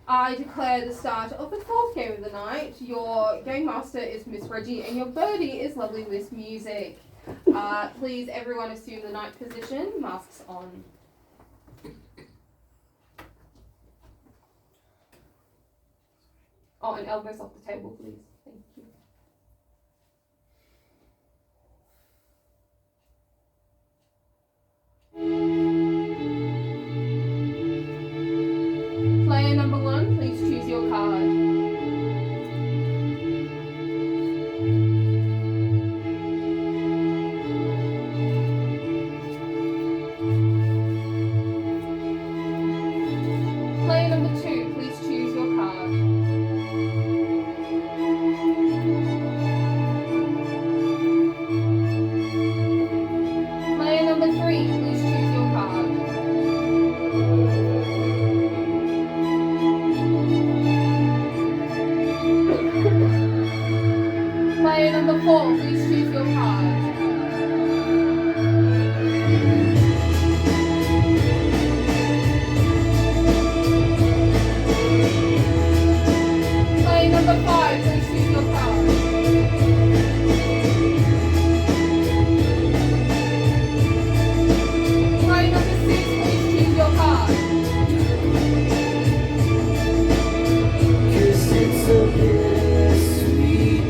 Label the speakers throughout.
Speaker 1: I declare the start of the fourth game of the night. Your game master is Miss Reggie and your birdie is lovely Miss Music. Please everyone assume the night position, masks on. Oh, and elbows off the table, please. Thank you. Player number 1, please choose your card. Player number 2, please choose your card. Player number 3, please choose your card. Player number 4, please choose your card. Player number 5, please choose your card. Player number 6, please choose your card.
Speaker 2: Cause it's a bittersweet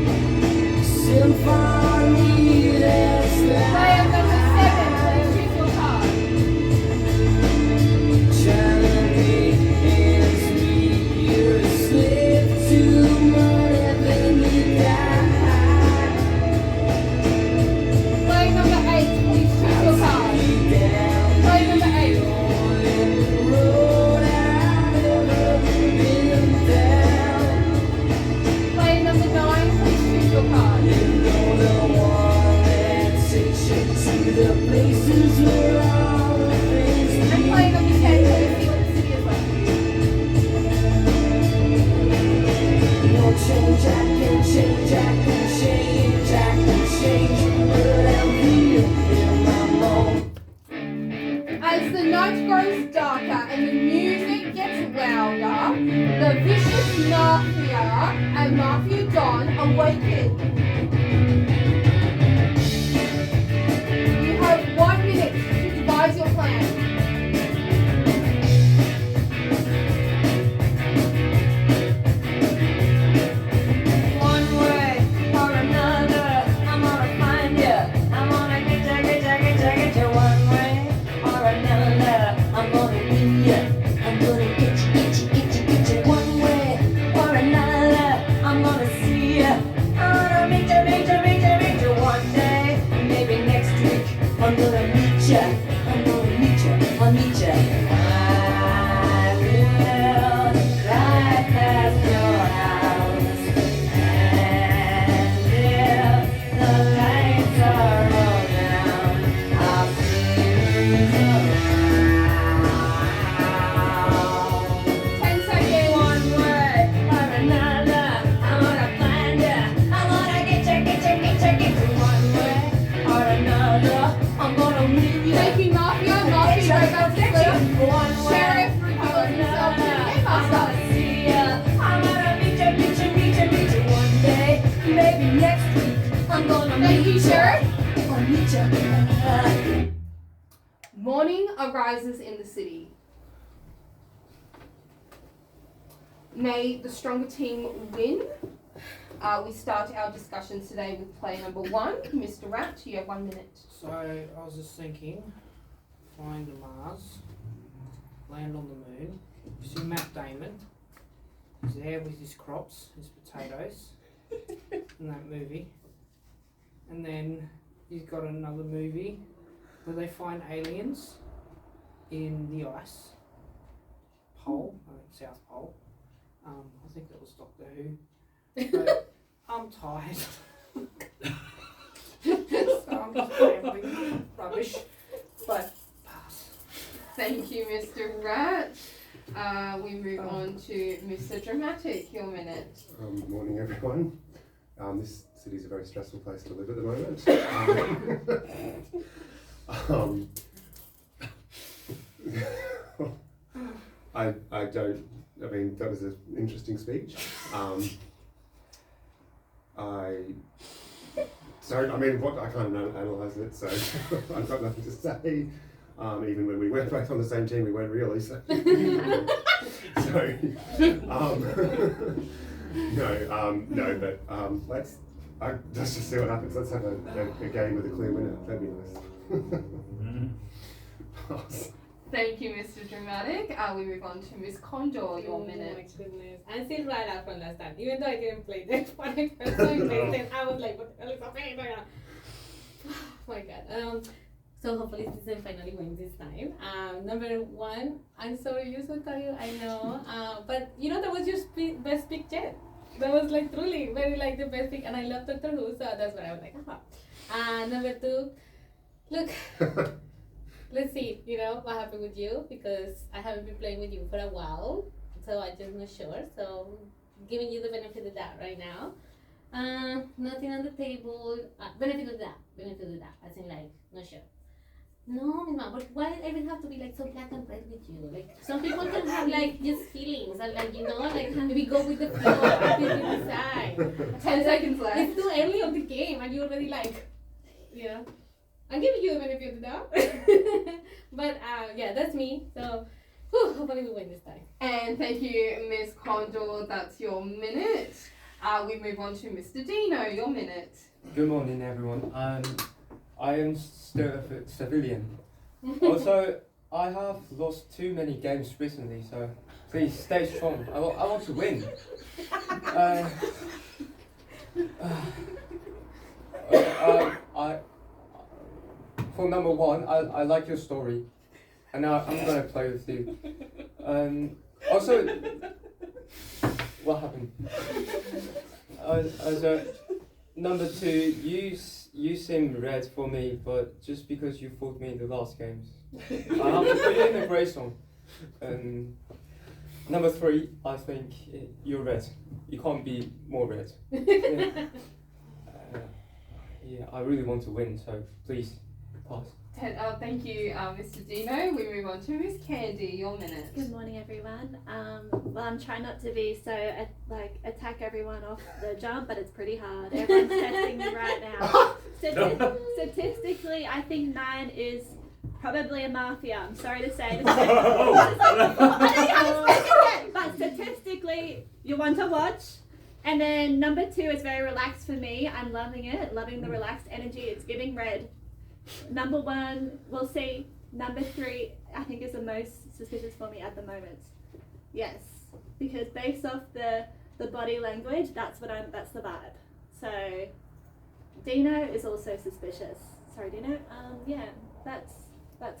Speaker 2: symphony that's
Speaker 1: Player number 7, please choose your card.
Speaker 2: trying to make ends meet. You're a slave to money, then you die.
Speaker 1: Player number 8, please choose your card.
Speaker 2: You down
Speaker 1: Player number 8.
Speaker 2: on the road I've never been down.
Speaker 1: Player number 9, please choose your card.
Speaker 2: You know the one that takes you to the places where all the things
Speaker 1: And
Speaker 2: lead.
Speaker 1: player number 10, please see what the city is like.
Speaker 2: No change, I can change, I can change, I can change, but I'm here in my moment.
Speaker 1: As the night grows darker and the music gets louder, the vicious Mafia and Mafia Don awaken. You have 1 minute to devise your plan.
Speaker 2: One way or another, I'm gonna find you. I'm gonna get you. One way or another, I'm gonna win you. I'm gonna get you. One way or another, I'm gonna see you. I'm gonna meet you. One day, maybe next week, I'm gonna meet you. I'll meet you. I will drive past your house. And if the lights are all down, I'll see you around.
Speaker 1: 10 seconds.
Speaker 2: One way or another, I'm gonna find ya. I'm gonna get you. One way or another, I'm gonna win ya.
Speaker 1: Thank you, Mafia. Mafia goes out to sleep.
Speaker 2: One way
Speaker 1: Sheriff
Speaker 2: or
Speaker 1: reveals himself to the
Speaker 2: another,
Speaker 1: game
Speaker 2: I'm
Speaker 1: master.
Speaker 2: gonna see ya. I'm gonna meet you one day, maybe next week. I'm gonna
Speaker 1: Thank you,
Speaker 2: meet ya.
Speaker 1: Sheriff.
Speaker 2: I'll meet ya.
Speaker 1: Morning arises in the city. May the stronger team win. We start our discussions today with player number 1, Mr. Rat. You have 1 minute.
Speaker 3: So I was just thinking, flying to Mars, land on the moon. You see Matt Damon. He's there with his crops, his potatoes, in that movie. And then he's got another movie where they find aliens in the ice pole, South Pole. I think that was Doctor Who. But I'm tired. So I'm just rambling rubbish. But pass.
Speaker 1: Thank you, Mr. Rat. We move on to Mr. Dramatic. Your minute.
Speaker 4: Morning, everyone. This city's a very stressful place to live at the moment. I don't I mean, that was an interesting speech. I mean, I can't analyse it, so I've got nothing to say. Even when we were both on the same team, we weren't really, so. No, but let's just see what happens. Let's have a game with a clear winner. That'd be nice. Pass.
Speaker 1: Thank you, Mr. Dramatic. We move on to Miss Condor, your
Speaker 2: Oh my
Speaker 1: minute.
Speaker 2: goodness. I'm still right up from last time. Even though I didn't play that when I first saw it, I was like, what the hell is happening right now? Oh my god. So hopefully Citizen finally wins this time. Number one, I'm sorry, you so tired, I know. But you know, that was your best pick yet. That was like truly very like the best pick, and I love Doctor Who, so that's why I was like, aha. Number two, look. Let's see, you know, what happened with you, because I haven't been playing with you for a while, so I'm just not sure. So, giving you the benefit of the doubt right now. Nothing on the table. Benefit of the doubt. As in, like, not sure. No, Mima, but why everything have to be like so black and white with you? Like, some people can have like just feelings and like, you know, like maybe go with the flow until you decide.
Speaker 1: 10 seconds left.
Speaker 2: It's too early of the game, and you already like, you know. I'm giving you the benefit of the doubt. But yeah, that's me. So hopefully we win this time.
Speaker 1: And thank you, Miss Condor. That's your minute. We move on to Mr. Dino, your minute.
Speaker 5: Good morning, everyone. I am still a civilian. Also, I have lost too many games recently, so please stay strong. I want to win. For number one, I like your story, and now I'm gonna play with you. Also, what happened? Number two, you seem red for me, but just because you fought me in the last games, I have to put you in the grey zone. Number three, I think you're red. You can't be more red. Yeah, I really want to win, so please pass.
Speaker 1: Thank you, Mr. Dino. We move on to Miss Candy, your minute.
Speaker 6: Good morning, everyone. Well, I'm trying not to be so attack everyone off the jump, but it's pretty hard. Everyone's testing me right now. Statistically, I think 9 is probably a mafia. I'm sorry to say. But statistically, you want to watch. And then number 2 is very relaxed for me. I'm loving it, loving the relaxed energy. It's giving red. Number 1, we'll see. Number 3, I think is the most suspicious for me at the moment. Yes, because based off the body language, that's the vibe. So Dino is also suspicious. Sorry, Dino. Yeah, that's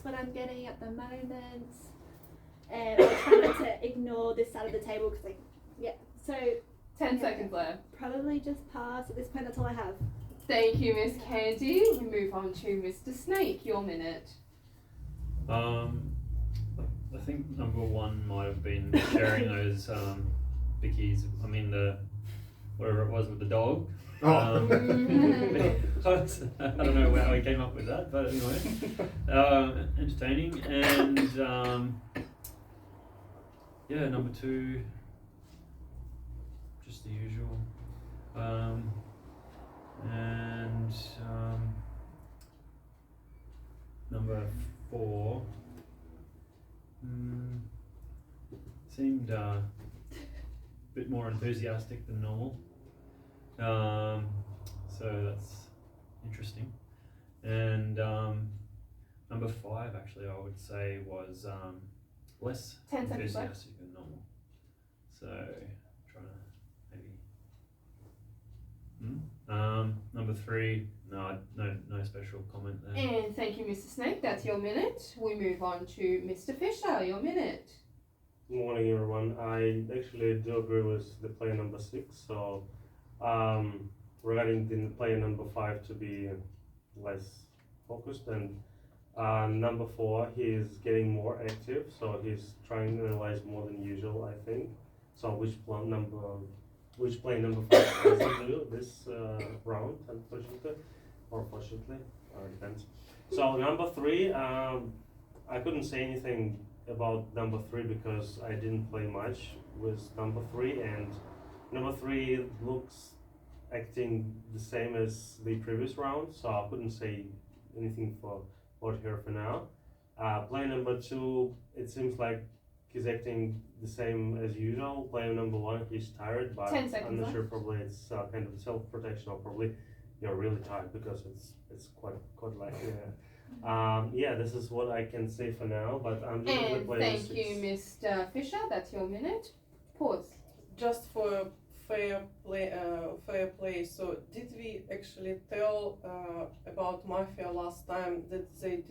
Speaker 6: what I'm getting at the moment. And I'm trying not to ignore this side of the table because so
Speaker 1: 10 seconds left.
Speaker 6: probably just pass. At this point, that's all I have.
Speaker 1: Thank you, Miss Candy. We move on to Mr. Snake, your minute.
Speaker 7: I think number 1 might have been sharing those bickies. I mean whatever it was with the dog. I don't know how he came up with that, but anyway, entertaining. And yeah, number 2, just the usual. And number 4 seemed a bit more enthusiastic than normal. So that's interesting. And number 5 actually I would say was less
Speaker 1: 10 seconds left.
Speaker 7: enthusiastic than normal. So trying to maybe number 3, no special comment there.
Speaker 1: And thank you, Mr. Snake. That's your minute. We move on to Mr. Fisher, your minute.
Speaker 8: Good morning, everyone. I actually do agree with the player number 6. So, regarding the player number 5 to be less focused, and number 4, he's getting more active. So he's trying to analyze more than usual, I think. So which player number 5 does he do this round, unfortunately, or fortunately, it depends. So number 3, I couldn't say anything about number 3 because I didn't play much with number 3, and number 3 looks acting the same as the previous round, so I couldn't say anything about her for now. Player number 2, it seems like he's acting the same as usual. Player number 1, he's tired, but
Speaker 1: 10 seconds
Speaker 8: I'm not
Speaker 1: left.
Speaker 8: sure. Probably it's kind of self-protection, or probably you're really tired because it's quite late. Yeah, this is what I can say for now. But I'm just gonna
Speaker 1: And
Speaker 8: play
Speaker 1: thank
Speaker 8: the
Speaker 1: you, Mr. Fisher. That's your minute. Pause.
Speaker 9: Just for fair play. So did we actually tell about Mafia last time that they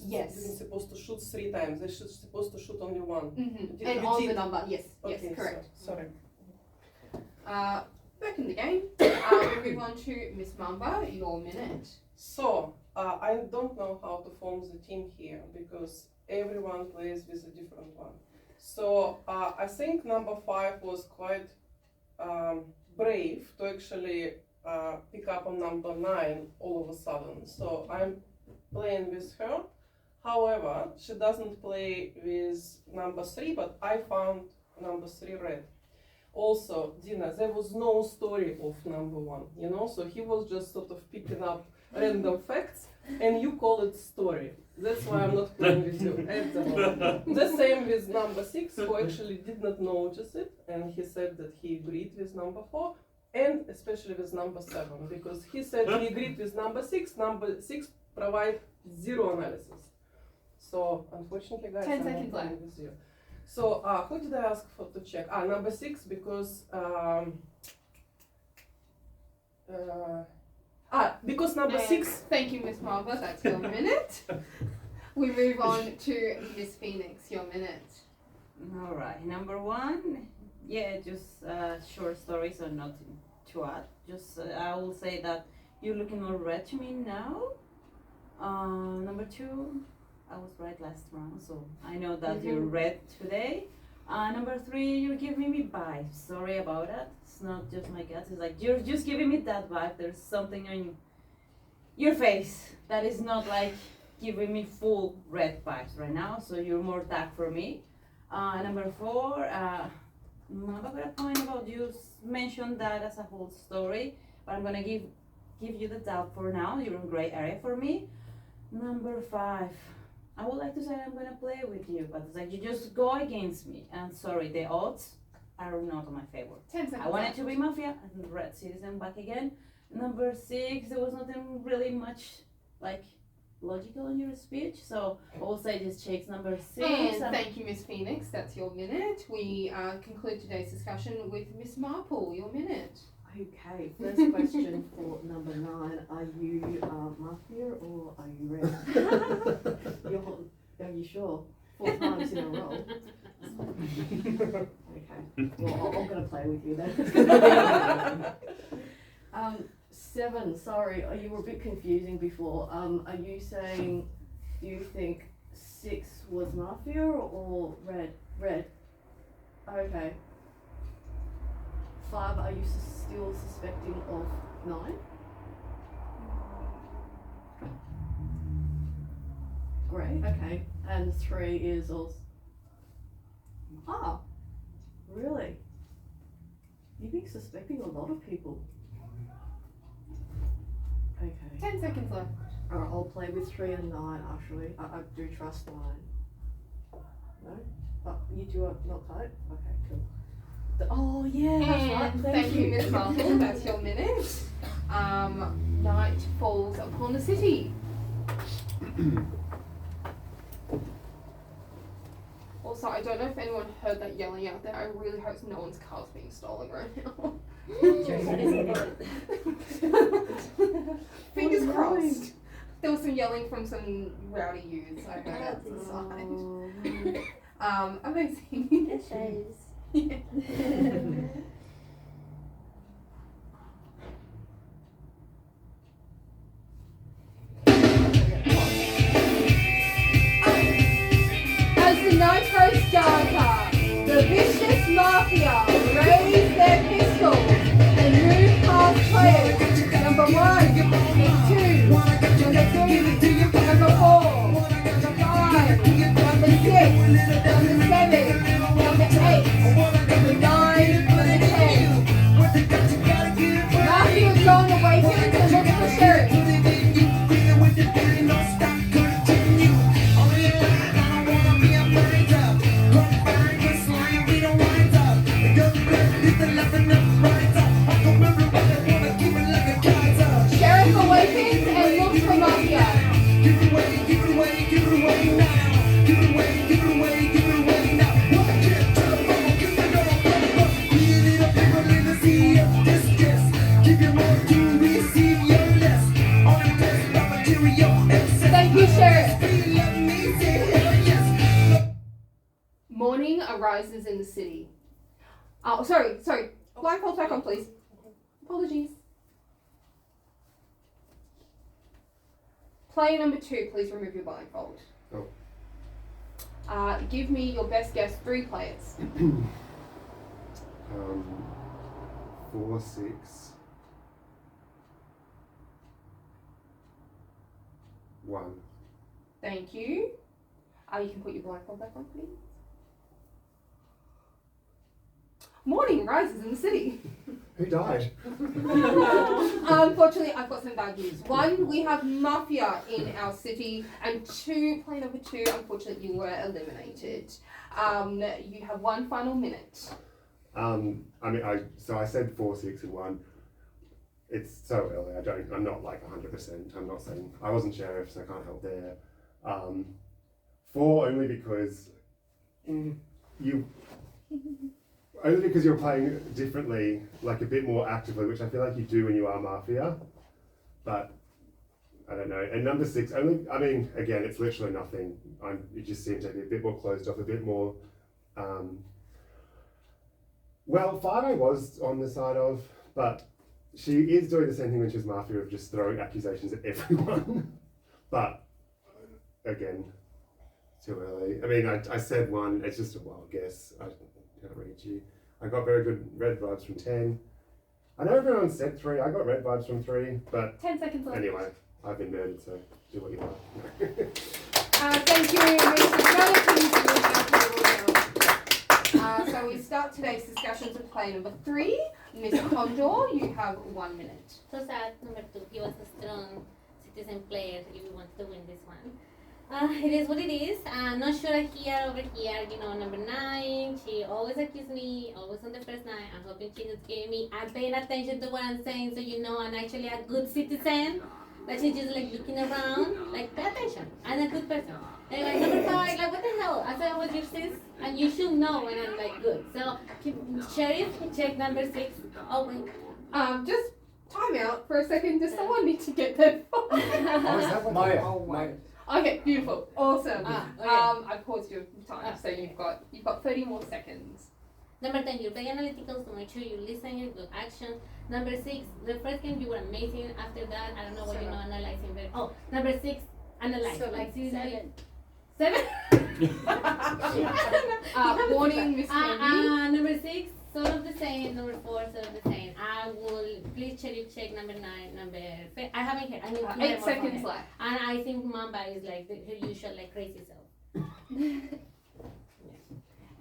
Speaker 1: Yes.
Speaker 9: didn't supposed to shoot 3 times? They should supposed to shoot only 1.
Speaker 1: Mm-hmm.
Speaker 9: Did
Speaker 1: And
Speaker 9: you
Speaker 1: on
Speaker 9: did?
Speaker 1: the number, yes,
Speaker 9: Okay,
Speaker 1: yes, correct.
Speaker 9: Sorry.
Speaker 1: Back in the game, we move on to Miss Mamba, your minute.
Speaker 9: So I don't know how to form the team here because everyone plays with a different one. So I think number 5 was quite brave to actually pick up on number 9 all of a sudden. So I'm playing with her. However, she doesn't play with number 3, but I found number 3 red. Also, Dina, there was no story of number 1, you know, so he was just sort of picking up random facts and you call it story. That's why I'm not playing with you at the moment. The same with number 6, who actually did not notice it, and he said that he agreed with number 4, and especially with number 7, because he said he agreed with number 6. Number 6 provide 0 analysis. So unfortunately, guys,
Speaker 1: 10
Speaker 9: I'm not
Speaker 1: seconds
Speaker 9: playing
Speaker 1: left.
Speaker 9: with you. So who did I ask for to check? Number 6 because because number
Speaker 1: And
Speaker 9: 6.
Speaker 1: Thank you, Miss Mamba. That's your minute. We move on to Miss Phoenix, your minute.
Speaker 2: All right, number 1, yeah, just short story, so nothing to add. Just I will say that you're looking more red to me now. Number 2, I was red last round, so I know that you're red today. Number 3, you're giving me vibes. Sorry about that. It's not just my guts. It's like you're just giving me that vibe. There's something on your face that is not like giving me full red vibes right now. So you're more dark for me. Number 4, I'm not gonna point about you mentioned that as a whole story, but I'm gonna give you the doubt for now. You're in gray area for me. Number 5. I would like to say I'm gonna play with you, but it's like you just go against me. And sorry, the odds are not in my favor.
Speaker 1: 10 seconds
Speaker 2: I wanted
Speaker 1: left.
Speaker 2: to be Mafia and Red Citizen back again. Number 6, there was nothing really much like logical in your speech, so I will say just checks number 6.
Speaker 1: And thank you, Miss Phoenix. That's your minute. We conclude today's discussion with Miss Marple, your minute.
Speaker 10: Okay, first question for number 9. Are you Mafia or are you Red? Are you sure? 4 times in a row. Okay, well, I'm going to play with you then. 7, sorry, you were a bit confusing before. Are you saying, do you think 6 was Mafia or Red? Red. Okay. 5, are you still suspecting of 9? Great, okay. And 3 is also... Ah, really? You've been suspecting a lot of people. Okay.
Speaker 1: 10 seconds left.
Speaker 10: Alright, I'll play with 3 and 9 actually. I do trust 9. No? Oh, you two are not tight? Okay, cool. Oh yeah, that's right.
Speaker 1: And thank you, Miss Marple. That's your minute. Night falls upon the city. Also, I don't know if anyone heard that yelling out there. I really hope no one's car's being stolen right now. Fingers crossed. There was some yelling from some rowdy youths I heard outside. Amazing. Yeah. As the Nitro starter, the vicious Mafia raise their pistols and move past players. Number 1, number 2, number 3, number 4, number 5, number 6, number 7, number 8, rises in the city. Oh, sorry. Blindfold back on, please. Apologies. Player number 2, please remove your blindfold.
Speaker 4: Oh.
Speaker 1: Give me your best guess, 3 players.
Speaker 4: 4, 6, 1.
Speaker 1: Thank you. You can put your blindfold back on, please. Morning rises in the city.
Speaker 4: Who died?
Speaker 1: Unfortunately, I've got some bad news. 1, we have Mafia in our city, and 2, player number 2, unfortunately, you were eliminated. You have 1 final minute.
Speaker 4: I said 4, 6, and 1. It's so early. I'm not like 100%. I'm not saying I wasn't sheriff, so I can't help there. 4 only because you're playing differently, like a bit more actively, which I feel like you do when you are Mafia. But I don't know. And number 6 only. I mean, again, it's literally nothing. You just seem to be a bit more closed off, a bit more. 5 I was on the side of, but she is doing the same thing when she's Mafia of just throwing accusations at everyone. But again, too early. I mean, I said 1. It's just a wild guess. I can't read you. I got very good red vibes from 10. I know everyone said 3. I got red vibes from 3, but
Speaker 6: 10 seconds left.
Speaker 4: anyway, I've been murdered, so do what you want.
Speaker 1: Thank you, Mr. Jonathan. So we start today's discussions with player number 3. Ms. Condor, you have 1 minute.
Speaker 11: So sad, number 2. He was a strong citizen player if we want to win this one. It is what it is. Not sure over here, number 9. She always accused me, always on the first night. I'm hoping she just gave me. I'm paying attention to what I'm saying, so I'm actually a good citizen. That she's just like looking around, like pay attention. I'm a good person. Anyway, number 5, like what the hell? I thought I was your sis, and you should know when I'm like good. So, Sheriff, check number 6. Oh wait.
Speaker 1: Just time out for a second. Does someone need to get their phone?
Speaker 5: Maya.
Speaker 1: Okay, beautiful, awesome.
Speaker 11: Okay.
Speaker 1: I paused your time, so you've got 30 more seconds.
Speaker 11: Number 10, you're very analytical, so make sure you listen, you do action. Number 6, the first game you were amazing. After that, I don't know what analyzing. Number 6, analyze.
Speaker 6: So
Speaker 11: like
Speaker 6: 7.
Speaker 11: 7?
Speaker 1: Warning, Miss Candy.
Speaker 11: Number 6, sort of the same. Number 4, sort of the same. I will please check number 9, number. I haven't heard. I need
Speaker 1: 8 seconds left.
Speaker 11: And I think Mamba is like her usual like crazy self.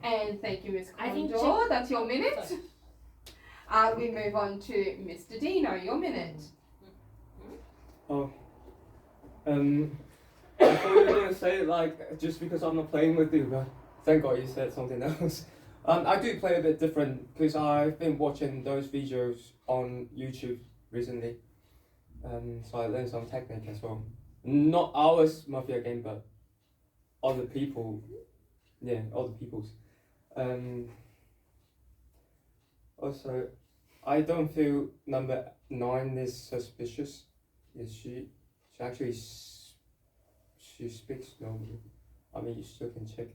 Speaker 1: And thank you, Miss
Speaker 11: I think
Speaker 1: Condor. That's your minute. We move on to Mr. Dino. Your minute.
Speaker 5: Oh. I thought you were gonna say like just because I'm not playing with you, but thank God you said something else. I do play a bit different because I've been watching those videos on YouTube recently. So I learned some technique as well. Not ours Mafia game, but other people. Yeah, other people's. Also, I don't feel number 9 is suspicious. Yes, she actually she speaks normally. I mean, you still can check.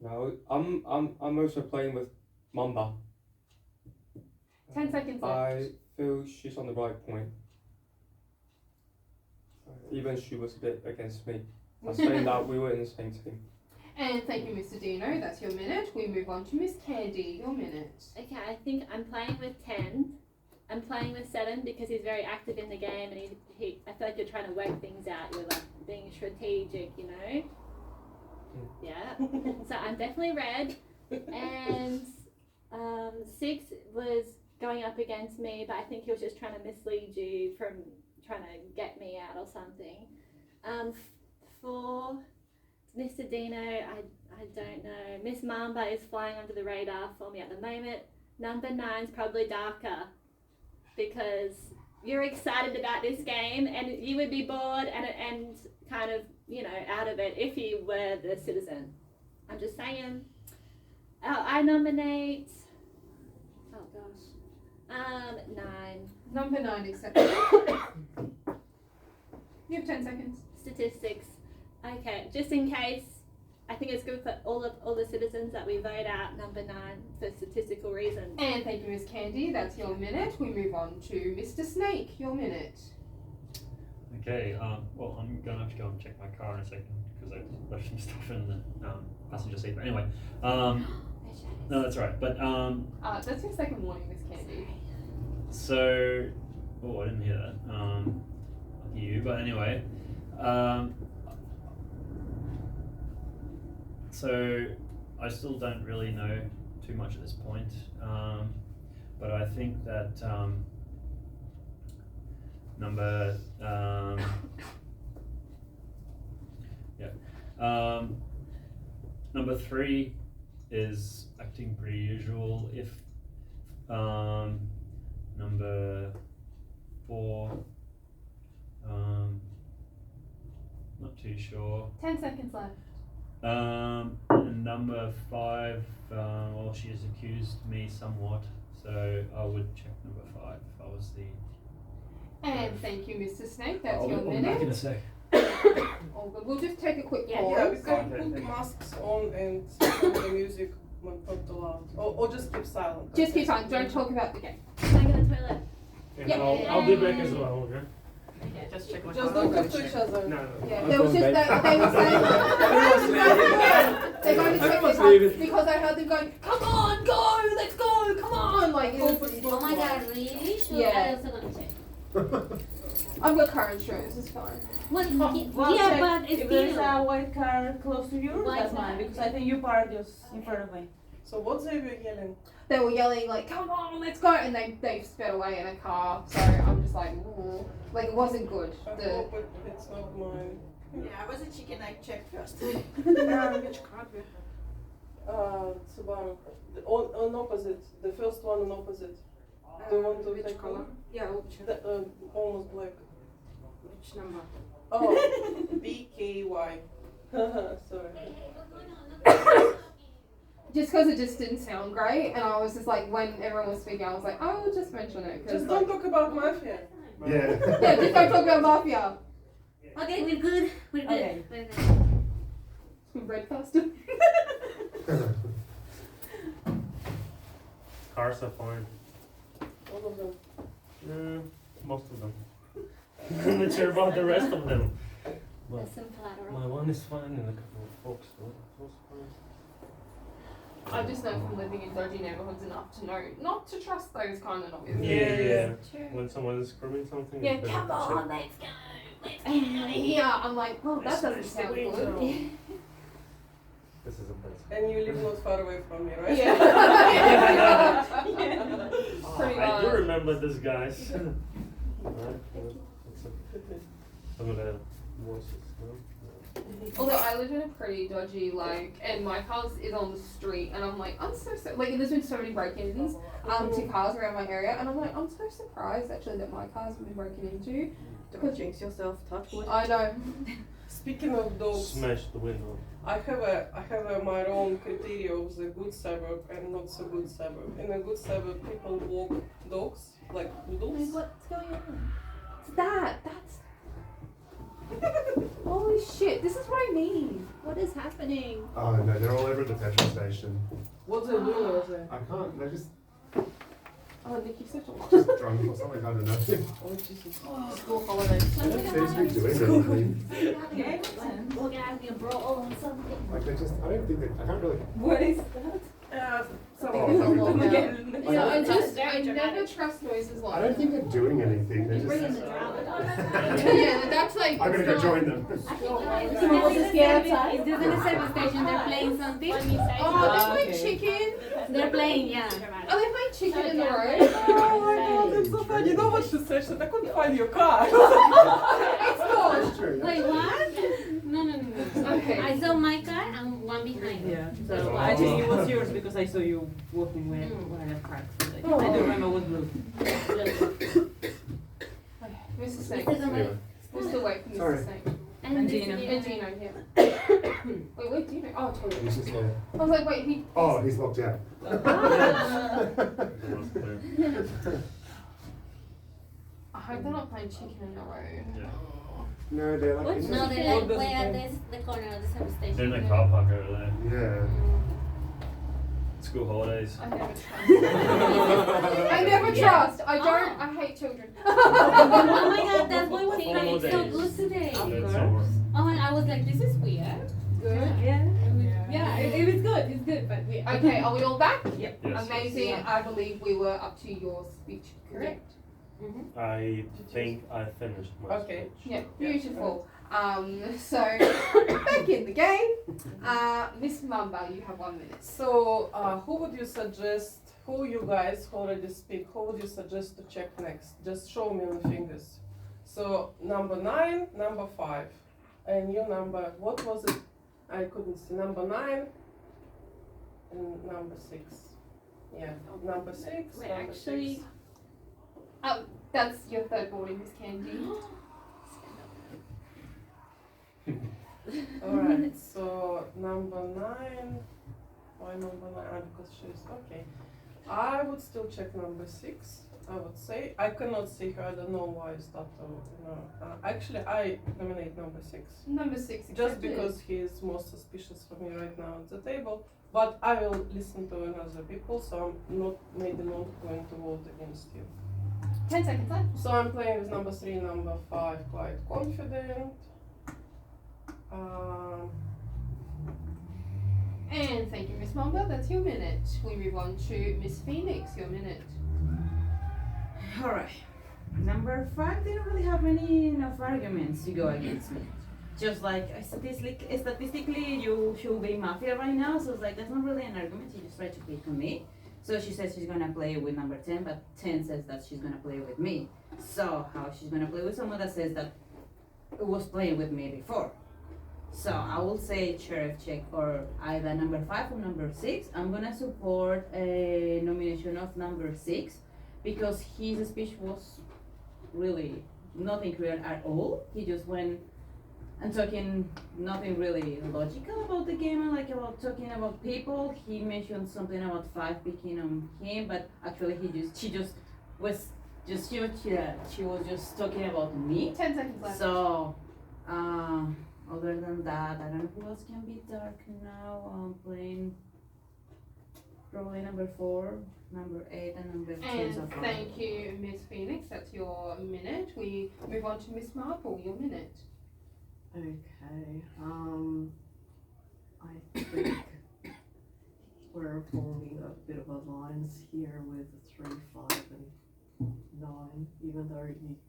Speaker 5: No, I'm also playing with Mamba.
Speaker 1: 10 seconds left.
Speaker 5: I feel she's on the right point. Even she was a bit against me. I'm saying that we were in the same team.
Speaker 1: And thank you, Mr. Dino. That's your minute. We move on to Miss Candy. Your minute.
Speaker 6: Okay, I think I'm playing with 10. I'm playing with 7 because he's very active in the game, and he I feel like you're trying to work things out. You're like being strategic, Yeah. So I'm definitely red. And 6 was going up against me, but I think he was just trying to mislead you from trying to get me out or something. 4, Mr. Dino, I don't know. Miss Mamba is flying under the radar for me at the moment. Number 9's probably darker because you're excited about this game and you would be bored and kind of, out of it if you were the citizen. I'm just saying. I nominate, 9.
Speaker 1: Number 9 accepted. You have 10 seconds.
Speaker 6: Statistics. Okay, just in case, I think it's good for all the citizens that we vote out number 9 for statistical reasons.
Speaker 1: And thank you, Miss Candy. That's your minute. We move on to Mr. Snake. Your minute.
Speaker 7: Okay, well, I'm gonna have to go and check my car in a second because I left some stuff in the passenger seat. But anyway, no, that's right. But
Speaker 1: That's your second warning, Miss Candy.
Speaker 7: so, oh, I didn't hear that. You, but anyway, so I still don't really know too much at this point. But I think that number number 3 is acting pretty usual. If number 4, not too sure.
Speaker 1: 10 seconds left.
Speaker 7: And number 5, well, she has accused me somewhat, so I would check number 5 if I was the.
Speaker 1: And thank you, Mr. Snake. That's
Speaker 7: I'll
Speaker 1: your
Speaker 7: be back
Speaker 1: minute.
Speaker 7: in a sec.
Speaker 1: All good. We'll just take a quick
Speaker 6: Yeah,
Speaker 1: pause.
Speaker 9: Yeah, we can
Speaker 7: Okay,
Speaker 9: put
Speaker 7: thank you.
Speaker 9: masks on and the music when not too loud. Or just keep silent.
Speaker 1: Just keep on. Don't talk about the game.
Speaker 6: Can I go to the toilet?
Speaker 8: And
Speaker 1: Yeah.
Speaker 8: I'll be back as well, okay?
Speaker 9: Just don't talk to each other.
Speaker 8: No.
Speaker 1: Yeah, there was just they were saying they're going to check
Speaker 5: Everyone's
Speaker 1: their
Speaker 5: leaving.
Speaker 1: cards because I heard them going, come on, go, let's go, come on. Like,
Speaker 11: Oh my god, really? Sure,
Speaker 1: Yeah.
Speaker 11: I also gonna check.
Speaker 1: I've got car insurance, it's fine.
Speaker 11: Well,
Speaker 2: Well,
Speaker 11: yeah,
Speaker 2: check
Speaker 11: but it's
Speaker 2: if there's
Speaker 11: still.
Speaker 2: a white car close to you,
Speaker 11: Why
Speaker 2: that's
Speaker 11: is
Speaker 2: mine,
Speaker 11: that?
Speaker 2: because I think you parked just in front of me.
Speaker 9: So what's Xavier yelling?
Speaker 1: They were yelling like, come on, let's go, and they sped away in a car. So I'm just like, ooh. Like it wasn't good.
Speaker 9: I hope it's not mine.
Speaker 12: Yeah, I was a chicken egg check first.
Speaker 9: Which car? Subaru. On opposite. The first one on opposite. Do you want to
Speaker 12: Which
Speaker 9: take
Speaker 12: color?
Speaker 9: one?
Speaker 12: Yeah, which,
Speaker 9: Almost black.
Speaker 12: which number?
Speaker 9: Oh, BKY. Sorry.
Speaker 1: Just because it just didn't sound great, and I was just like, when everyone was speaking, I was like, I will just mention it. 'Cause,
Speaker 9: Just don't talk about mafia.
Speaker 4: Yeah.
Speaker 1: yeah, just don't talk about mafia.
Speaker 11: Okay, we're good. We're good.
Speaker 2: Okay.
Speaker 11: We're good.
Speaker 1: We read faster.
Speaker 8: Cars are fine.
Speaker 9: All of them.
Speaker 8: Most of them. I'm not sure about the rest of them. But
Speaker 11: There's some collateral.
Speaker 8: my one is fine and a couple of folks also fine.
Speaker 1: I just know from living in dodgy neighborhoods enough to know not to trust those kind of noises.
Speaker 8: Yeah.
Speaker 11: True.
Speaker 8: When someone is screaming something,
Speaker 1: Yeah,
Speaker 8: it's better
Speaker 1: come
Speaker 8: to check.
Speaker 1: on, let's go. Let's get out of here. I'm like, well, that doesn't sound good.
Speaker 8: This is a best.
Speaker 9: And you live not far away from me, right?
Speaker 1: Yeah.
Speaker 8: Oh,
Speaker 1: Pretty
Speaker 8: I do
Speaker 1: much.
Speaker 8: remember this, guys. Right, it's a, some of the voices, no?
Speaker 1: Although I live in a pretty dodgy, like, and my house is on the street, and I'm like, I'm so, like, there's been so many break-ins to cars around my area, and I'm like, I'm so surprised actually that my car's been broken into.
Speaker 2: Don't jinx yourself, touch wood.
Speaker 1: I know.
Speaker 9: Speaking of dogs,
Speaker 8: Smash the window.
Speaker 9: I have my own criteria of the good suburb and not so good suburb. In a good suburb, people walk dogs like poodles.
Speaker 6: What's going on?
Speaker 1: It's that. That's. Holy shit! This is what I mean.
Speaker 6: What is happening?
Speaker 4: Oh no, they're all over at the petrol station.
Speaker 9: What's they doing over there?
Speaker 4: I can't. They're just
Speaker 1: Oh, Nikki's such a.
Speaker 4: drunk or something. I don't know.
Speaker 9: Oh Jesus!
Speaker 1: School holidays.
Speaker 4: They don't seem to be doing anything.
Speaker 11: We're gonna have a brawl or something.
Speaker 4: Like they just. I don't think they. I can't really.
Speaker 2: What is that?
Speaker 1: Something
Speaker 4: Oh,
Speaker 1: is
Speaker 4: maybe
Speaker 1: wrong
Speaker 4: they-
Speaker 1: there.
Speaker 4: Like,
Speaker 1: Yeah, I
Speaker 4: I
Speaker 1: just
Speaker 6: Very
Speaker 1: I never
Speaker 6: dramatic.
Speaker 1: trust noises like
Speaker 4: I don't think they're doing anything. They're
Speaker 11: You're bringing
Speaker 4: just.
Speaker 11: the drama.
Speaker 1: Yeah, that's like.
Speaker 4: I'm gonna
Speaker 1: it's
Speaker 4: go
Speaker 1: not-
Speaker 4: join them.
Speaker 11: It's just in the service station. They're playing something.
Speaker 1: Oh, they're playing chicken.
Speaker 11: They're playing, yeah.
Speaker 1: Are they playing chicken in the road?
Speaker 9: Oh my God, that's so funny. You know what she said? She said, I couldn't find your car.
Speaker 1: It's gone.
Speaker 4: That's true.
Speaker 11: Wait, what? No.
Speaker 1: Okay.
Speaker 11: I saw my car and one behind.
Speaker 2: Yeah, so I think it was yours because I saw you walking when I had cracks. I don't remember what blue.
Speaker 1: Mr. Snake.
Speaker 11: Mr.
Speaker 4: Anyway.
Speaker 1: We're still waiting for
Speaker 4: Sorry.
Speaker 1: Mr. Snake.
Speaker 2: And Gina.
Speaker 1: And Gino here. Wait, where's Gino? Oh, totally.
Speaker 4: He's just there.
Speaker 1: I was like, wait, he.
Speaker 4: Oh, he's locked out.
Speaker 7: The one's clear.
Speaker 1: I hope they're not playing chicken in the road.
Speaker 7: Yeah.
Speaker 4: No, they're like.
Speaker 6: What?
Speaker 4: in
Speaker 11: No,
Speaker 4: the-
Speaker 11: they're like way at the corner of the service station.
Speaker 7: They're in the car park over there.
Speaker 4: Yeah.
Speaker 7: School holidays.
Speaker 1: I never trust. I never trust. I don't. I hate children.
Speaker 11: Oh my god, that's why was
Speaker 7: All
Speaker 11: playing so
Speaker 7: days.
Speaker 11: good today.
Speaker 7: That's all.
Speaker 11: Oh, and I was like, this is weird.
Speaker 1: Good.
Speaker 6: Yeah, it was good. It's good, but we.
Speaker 1: Okay, are we all back?
Speaker 7: Yes.
Speaker 1: Amazing.
Speaker 6: Yeah.
Speaker 1: I believe we were up to your speech, correct?
Speaker 8: I think I finished my
Speaker 9: Okay.
Speaker 8: speech.
Speaker 1: Yeah, beautiful. So back in the game. Miss Mamba, you have 1 minute.
Speaker 9: So, who would you suggest, who you guys who already speak, who would you suggest to check next? Just show me on fingers. So, number 9, number 5. And your number, what was it? I couldn't see. Number 9 and number 6. Yeah, number 6,
Speaker 6: Wait,
Speaker 9: number
Speaker 6: actually-
Speaker 9: 6.
Speaker 1: That's your third boarding, Miss Candy.
Speaker 9: Alright, so number 9. Why number 9? Because she's okay. I would still check number 6. I would say I cannot see her. I don't know why is that. Actually, I nominate number 6
Speaker 1: Number 6.
Speaker 9: just
Speaker 1: accepted.
Speaker 9: because he is most suspicious for me right now at the table. But I will listen to another people, so I'm not maybe not going to vote against you.
Speaker 1: 10 seconds left.
Speaker 9: So I'm playing with number 3, number 5, quite confident.
Speaker 1: And thank you, Miss Mamba. That's your minute. We move on to Miss Phoenix. Your minute.
Speaker 12: Alright. Number 5 didn't really have any enough arguments to go against me. Just like statistically you should be mafia right now, so it's like that's not really an argument, she just tried to pick on me. So she says she's gonna play with number 10, but 10 says that she's gonna play with me. So how she's gonna play with someone that says that was playing with me before? So I will say sheriff check or either number 5 or number 6. I'm gonna support a nomination of number 6 because his speech was really nothing clear at all. He just went and talking nothing really logical about the game and like about talking about people. He mentioned something about 5 picking on him, but actually she was just talking about me.
Speaker 1: 10 seconds left.
Speaker 12: So, other than that, I don't know who else can be dark now. I'm playing probably number 4, number 8, and number 2
Speaker 1: And
Speaker 12: so far.
Speaker 1: thank you, Miss Phoenix. That's your minute. We move on to Miss Marple. Your minute.
Speaker 10: Okay. I think we're forming a bit of alliance here with 3, 5, and 9. Even though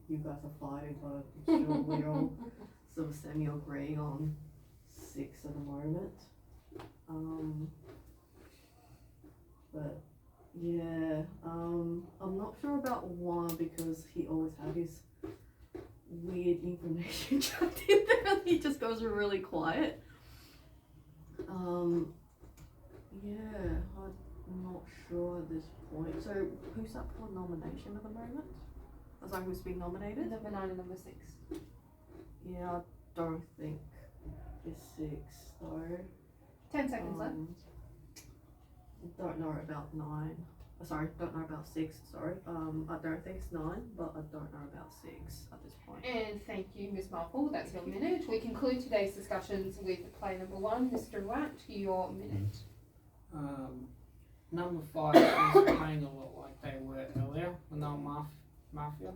Speaker 10: you guys are fighting, but I'm sure we're all sort of semi-agreeing on 6 at the moment. But yeah, I'm not sure about 1 because he always had his weird information trapped in there and he just goes really quiet. Yeah, I'm not sure at this point. So who's up for nomination at the moment? As like who's being nominated?
Speaker 1: Number 9 and number 6.
Speaker 10: Yeah, I don't think it's 6 though.
Speaker 1: 10 seconds left.
Speaker 10: Don't know about 9. Sorry, don't know about 6, sorry. I don't think it's 9, but I don't know about 6 at this point.
Speaker 1: And thank you, Miss Marple. That's your minute. We conclude today's discussions with play number 1, Mr. Watt. Your minute.
Speaker 3: Number 5 is playing a lot like they were earlier when they were Mafia.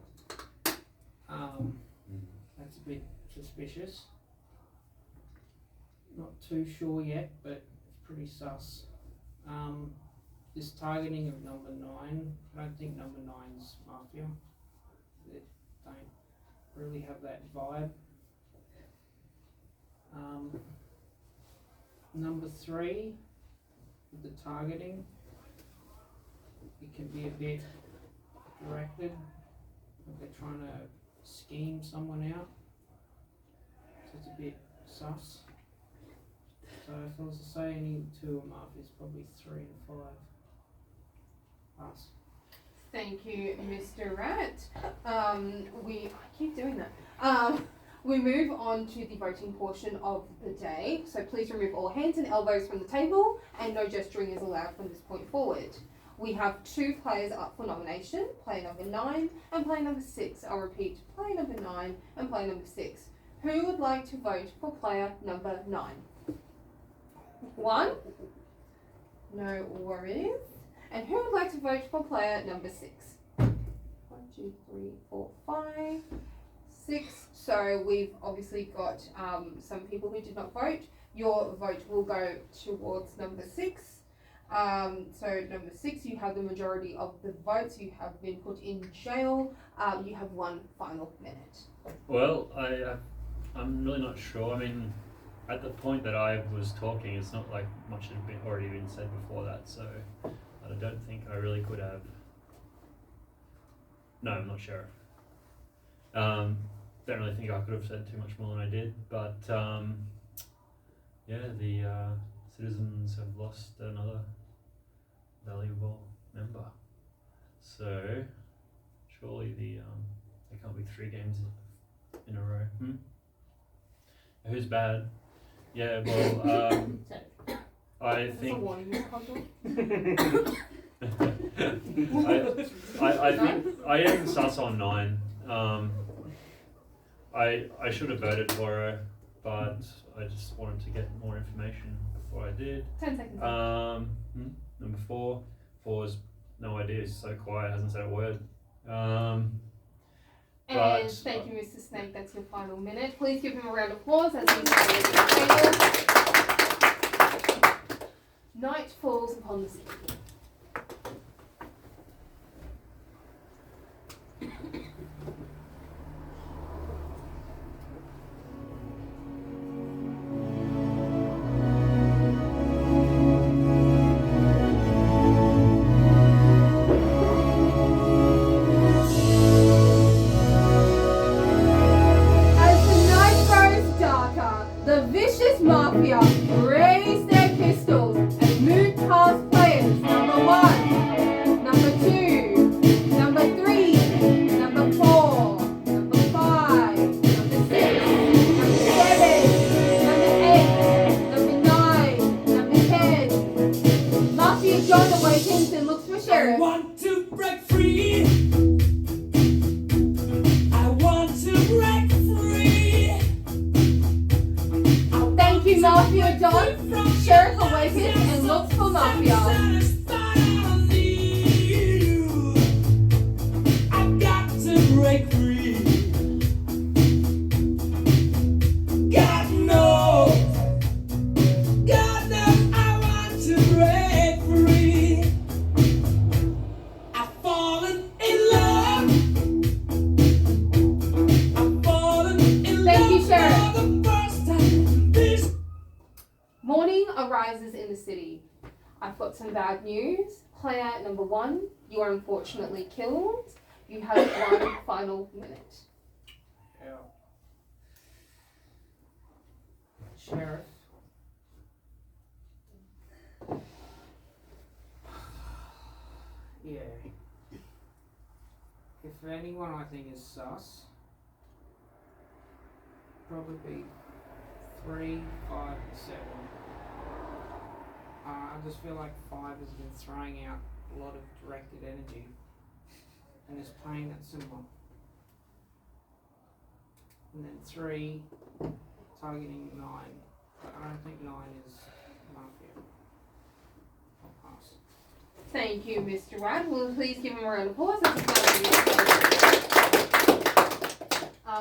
Speaker 3: That's a bit suspicious. Not too sure yet, but it's pretty sus. This targeting of number 9, I don't think number 9's Mafia. They don't really have that vibe. Number 3, with the targeting, it can be a bit directed, like they're trying to scheme someone out, so it's a bit sus. So if I was to say any 2 of them up, it's probably 3 and 5. Pass.
Speaker 1: Thank you, Mr. Rat. I keep doing that. We move on to the voting portion of the day. So please remove all hands and elbows from the table, and no gesturing is allowed from this point forward. We have 2 players up for nomination, player number 9 and player number 6. I'll repeat, player number 9 and player number 6. Who would like to vote for player number 9? 1. No worries. And who would like to vote for player number 6? 1, 2, 3, 4, 5, 6. So we've obviously got some people who did not vote. Your vote will go towards number 6. So number 6, you have the majority of the votes. You have been put in jail. You have 1 final minute.
Speaker 7: Well, I'm really not sure. I mean, at the point that I was talking, it's not like much had already been said before that, so I don't think I really could have. No, I'm not sure. Don't really think I could have said too much more than I did, but yeah, the citizens have lost another valuable member. So surely there can't be 3 games in a row. Who's bad? Yeah, well, I think. I think I am sus on 9. I should have voted for her, but I just wanted to get more information before I did.
Speaker 1: 10 seconds.
Speaker 7: Number 4. 4's no idea. He's so quiet, hasn't said a word.
Speaker 1: And thank you, Mr. Snake. That's your final minute. Please give him a round of applause as he stays at the table. Night falls upon the city. Mafia raise their pistols and move past players. Number 1, number 2, number 3, number 4, number 5, number 6, number 7, number 8, number 9, number 10. Mafia John awakens and looks for Sheriff.
Speaker 13: I want to break free. I want to break free.
Speaker 1: Thank you, Mafia John. Sheriff awakens and looks for Mafia.
Speaker 13: I've got to break free. God knows I want to break free. I've fallen in love. I've fallen in
Speaker 1: Thank you,
Speaker 13: love
Speaker 1: Sheriff.
Speaker 13: for the first time. This
Speaker 1: Morning arises in the city. I've got some bad news. Player number 1, you are unfortunately killed. You have 1 final minute.
Speaker 3: Yeah. Sheriff. Yeah. If anyone I think is sus, probably be 3, 5, and 7. I just feel like 5 has been throwing out a lot of directed energy and is playing that symbol. And then 3, targeting 9. But I don't think 9 is Mafia. I'll pass.
Speaker 1: Thank you, Mr. Rad. Will you please give him a round of applause?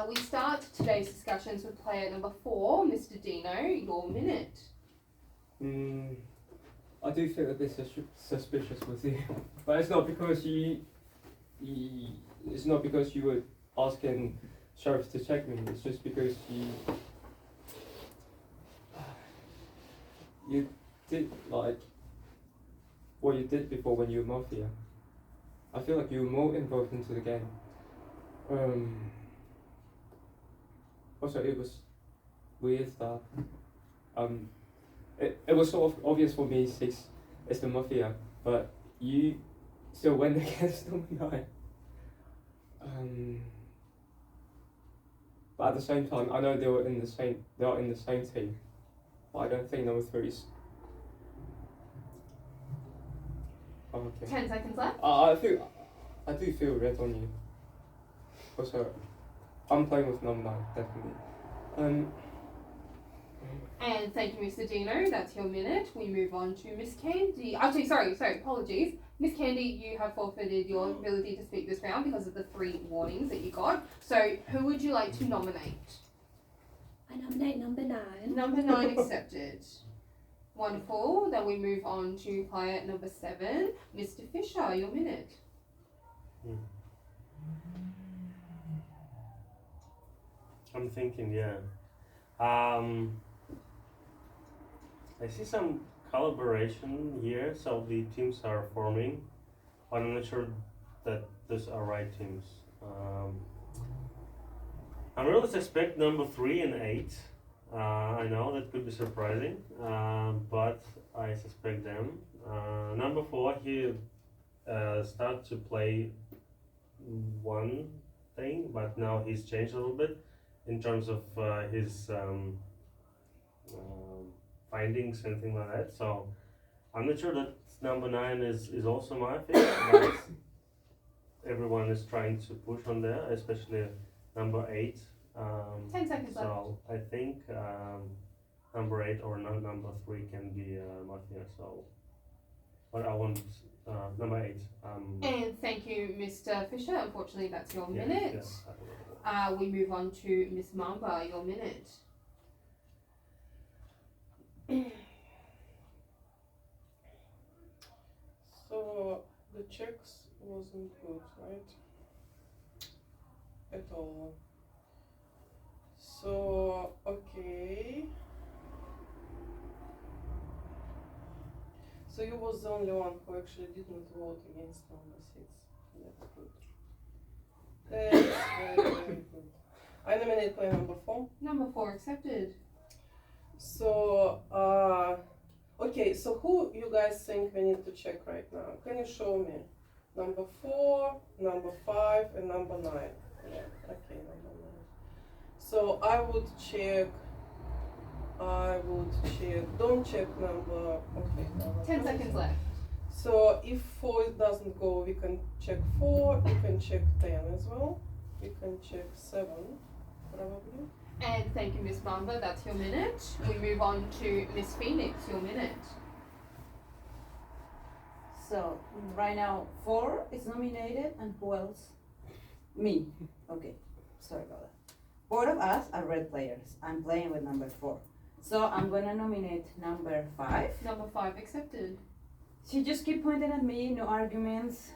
Speaker 1: We start today's discussions with player number 4, Mr. Dino. Your minute.
Speaker 5: I do feel a bit suspicious with you, but it's not because it's not because you were asking Sheriff to check me. It's just because you did like what you did before when you were Mafia. I feel like you were more involved into the game. Also, it was weird that it was sort of obvious for me 6 is the Mafia, but you still went against number 9. But at the same time, I know they are in the same team, but I don't think number 3 is. Oh, okay.
Speaker 1: 10 seconds left.
Speaker 5: I do feel red on you. Also, I'm playing with number 9, definitely.
Speaker 1: And thank you, Mr. Dino. That's your minute. We move on to Miss Candy. Actually, sorry, apologies. Miss Candy, you have forfeited your ability to speak this round because of the 3 warnings that you got. So, who would you like to nominate?
Speaker 6: I nominate number 9.
Speaker 1: Number 9 accepted. Wonderful. Then we move on to player number 7, Mr. Fisher. Your minute.
Speaker 8: I'm thinking, yeah. I see some collaboration here, so the teams are forming, but I'm not sure that those are right teams. I really suspect number 3 and 8. I know that could be surprising, but I suspect them. Number 4, he started to play one thing, but now he's changed a little bit in terms of his findings and things like that. So I'm not sure that number 9 is also my favorite, but everyone is trying to push on there, especially number 8.
Speaker 1: 10 seconds left.
Speaker 8: So I think number 8 or number 3 can be Mafia. So, but I want number 8.
Speaker 1: And thank you, Mr. Fisher. Unfortunately, that's your
Speaker 8: Yeah,
Speaker 1: minute.
Speaker 8: yeah,
Speaker 1: We move on to Miss Mamba. Your minute.
Speaker 9: So the checks wasn't good, right? At all. So okay. So you was the only one who actually did not vote against number 6. That's good. That's very good. I nominate player number 4.
Speaker 1: Number 4 accepted.
Speaker 9: So okay, so who you guys think we need to check right now? Can you show me? Number 4, number 5, and number 9. Yeah, okay, number 9. So I would check. Don't check number. Okay. Number
Speaker 1: 10 seconds left.
Speaker 9: So if 4 doesn't go, we can check 4. We can check 10 as well. We can check 7, probably.
Speaker 1: And thank you, Miss Mamba. That's your minute. We move on to Miss Phoenix. Your minute.
Speaker 12: So right now 4 is nominated, and who else? Me. Okay, sorry about that. 4 of us are red players. I'm playing with number 4. So I'm gonna nominate number 5.
Speaker 1: Number 5 accepted.
Speaker 12: She just keep pointing at me, no arguments.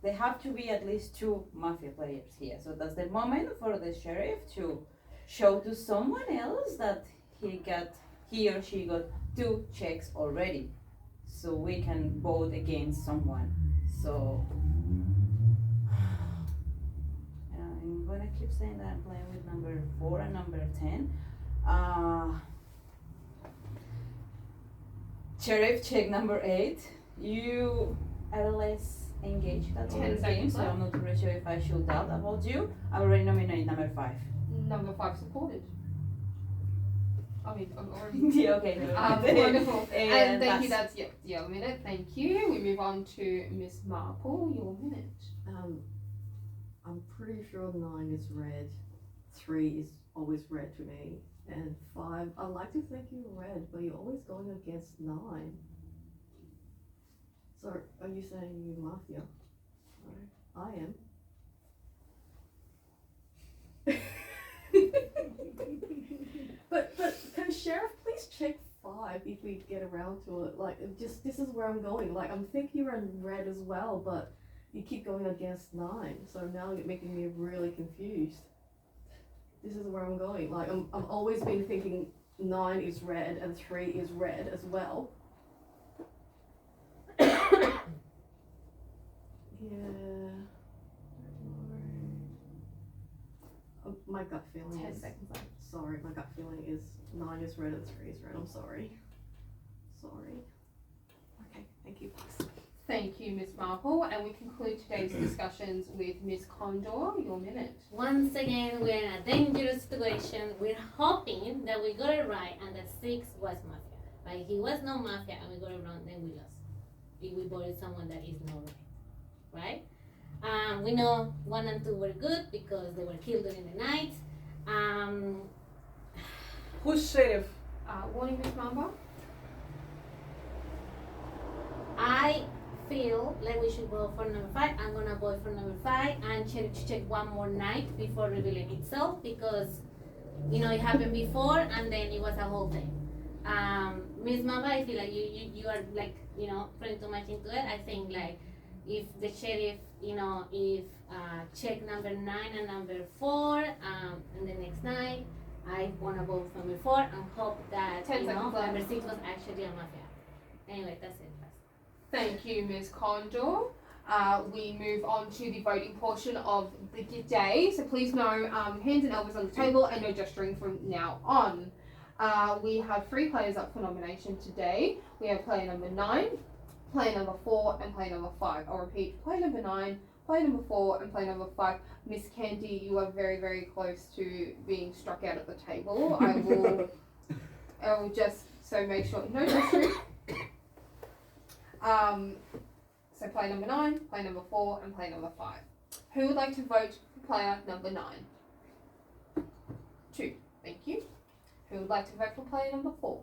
Speaker 12: There have to be at least 2 mafia players here. So that's the moment for the sheriff to show to someone else that he or she got 2 checks already. So we can vote against someone. So I'm gonna keep saying that I'm playing with number 4 and number 10. Sheriff, check number 8. You are less engaged at
Speaker 1: 10
Speaker 12: the game,
Speaker 1: seconds
Speaker 12: so I'm
Speaker 1: left.
Speaker 12: not really sure if I should doubt about you. I already nominated number 5.
Speaker 1: Number 5 supported. I mean, I'm already.
Speaker 12: Yeah, okay.
Speaker 1: Wonderful. And thank you.
Speaker 12: that's-
Speaker 1: That's your minute. Thank you. We move on to Miss Marple. Your minute.
Speaker 10: I'm pretty sure 9 is red, 3 is always red to me, and 5, I like to think you're red, but you're always going against 9. So, are you saying you mafia? No, I am. But can Sheriff please check 5 if we get around to it? Like, just this is where I'm going. Like, I'm thinking you're in red as well, but you keep going against 9, so now you're making me really confused. This is where I'm going. Like, I've always been thinking 9 is red and 3 is red as well. Yeah. My gut feeling
Speaker 1: 10
Speaker 10: is.
Speaker 1: seconds left.
Speaker 10: Sorry, my gut feeling is 9 is red and 3 is red. I'm sorry. Sorry. Okay, thank you.
Speaker 1: Thank you, Miss Marple. And we conclude today's discussions with Miss Condor. Your minute.
Speaker 11: Once again, we're in a dangerous situation. We're hoping that we got it right and that 6 was mafia. But if he was no mafia and we got it wrong, then we lost. If we voted someone that is not right. We know 1 and 2 were good because they were killed during the night.
Speaker 9: Who's sheriff?
Speaker 1: Warning, Miss Mamba.
Speaker 11: I feel like we should go for number 5. I'm gonna vote for number 5 and check one more night before revealing itself, because you know it happened before and then it was a whole thing. Miss Mamba, I feel like you are like, you know, putting too much into it. I think like if the sheriff, you know, if check number 9 and number 4 and the next night, I wanna vote for number 4 and hope that
Speaker 1: 10
Speaker 11: you know
Speaker 1: seconds left.
Speaker 11: number 6 was actually a mafia. Anyway, that's it.
Speaker 1: Thank you, Ms. Condor. We move on to the voting portion of the day. So please no hands and elbows on the table and no gesturing from now on. We have 3 players up for nomination today. We have player number 9, player number 4, and player number 5. I'll repeat, player number 9, player number 4, and player number 5. Miss Candy, you are very, very close to being struck out at the table. I will just, so make sure, no gesturing. So player number 9, player number 4, and player number 5. Who would like to vote for player number 9? 2. Thank you. Who would like to vote for player number 4?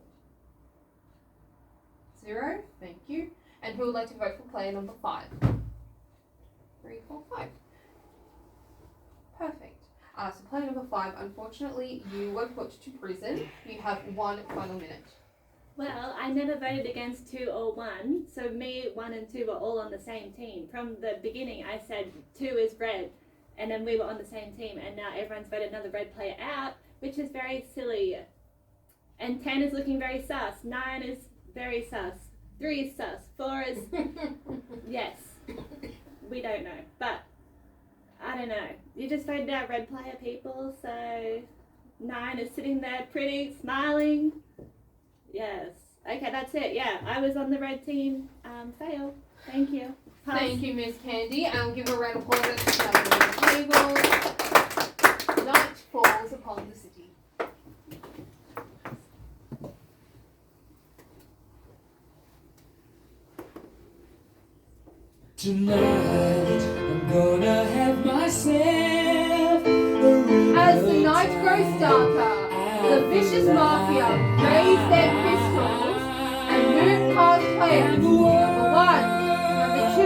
Speaker 1: 0. Thank you. And who would like to vote for player number 5? 3, 4, 5. Perfect. So player number 5, unfortunately, you were put to prison. You have 1 final minute.
Speaker 6: Well, I never voted against 2 or 1, so me, 1 and 2 were all on the same team. From the beginning, I said 2 is red, and then we were on the same team, and now everyone's voted another red player out, which is very silly. And 10 is looking very sus, 9 is very sus, 3 is sus, 4 is... yes. We don't know, but I don't know. You just voted out red player people, so 9 is sitting there pretty, smiling. Yes. Okay, that's it. Yeah, I was on the red team. Fail. Thank you. Pass.
Speaker 1: Thank you, Miss Candy. And we'll give a round of applause to the table. Night falls upon the city.
Speaker 13: Tonight I'm gonna have myself a real
Speaker 1: As the night
Speaker 13: time.
Speaker 1: grows darker, the vicious mafia raise their pistols and move past players. Number 1, number 2,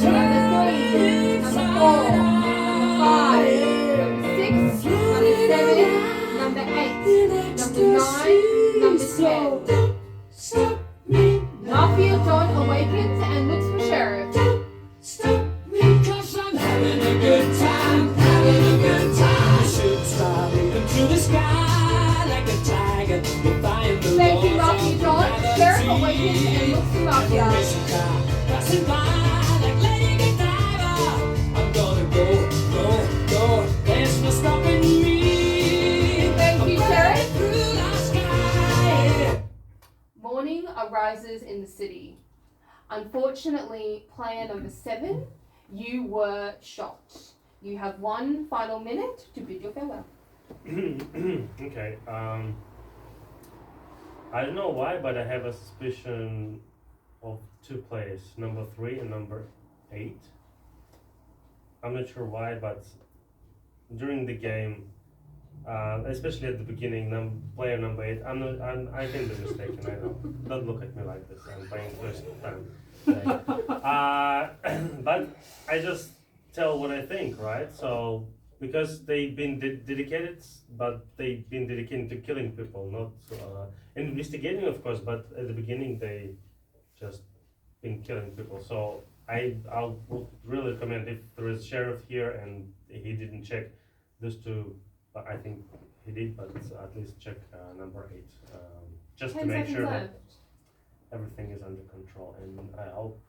Speaker 1: number 3, number 4, number 5, number 6, number 7, number 8, number 9, number 10.
Speaker 13: Stop me,
Speaker 1: Mafia Don awakens and looks for sheriff.
Speaker 13: stop me, 'cause I'm having a good time, having a good time. Shoot star leaping through the sky like a tiger, defying the
Speaker 1: Thank you,
Speaker 13: laws
Speaker 1: Mafia
Speaker 13: of
Speaker 1: Don.
Speaker 13: gravity.
Speaker 1: Sheriff awakens and looks for Mafia.
Speaker 13: Racing car passing by like Lady Godiva. I'm gonna go, there's no stopping me.
Speaker 1: Thank you,
Speaker 13: I'm
Speaker 1: Sheriff.
Speaker 13: through the sky.
Speaker 1: Morning arises in the city. Unfortunately, player number 7, you were shot. You have 1 final minute to bid your farewell.
Speaker 8: Okay. I don't know why, but I have a suspicion of 2 players, number 3 and number 8. I'm not sure why, but during the game, especially at the beginning, player number 8, I can be mistaken. I know. Don't look at me like this. I'm playing first time. But I just tell what I think, right? So because they've been dedicated, but they've been dedicated to killing people, not investigating, of course. But at the beginning, they just been killing people. So I would really recommend if there is sheriff here and he didn't check those 2. But I think he did, but at least check number 8, just to
Speaker 1: 10
Speaker 8: make
Speaker 1: seconds
Speaker 8: sure
Speaker 1: left.
Speaker 8: that everything is under control. And I hope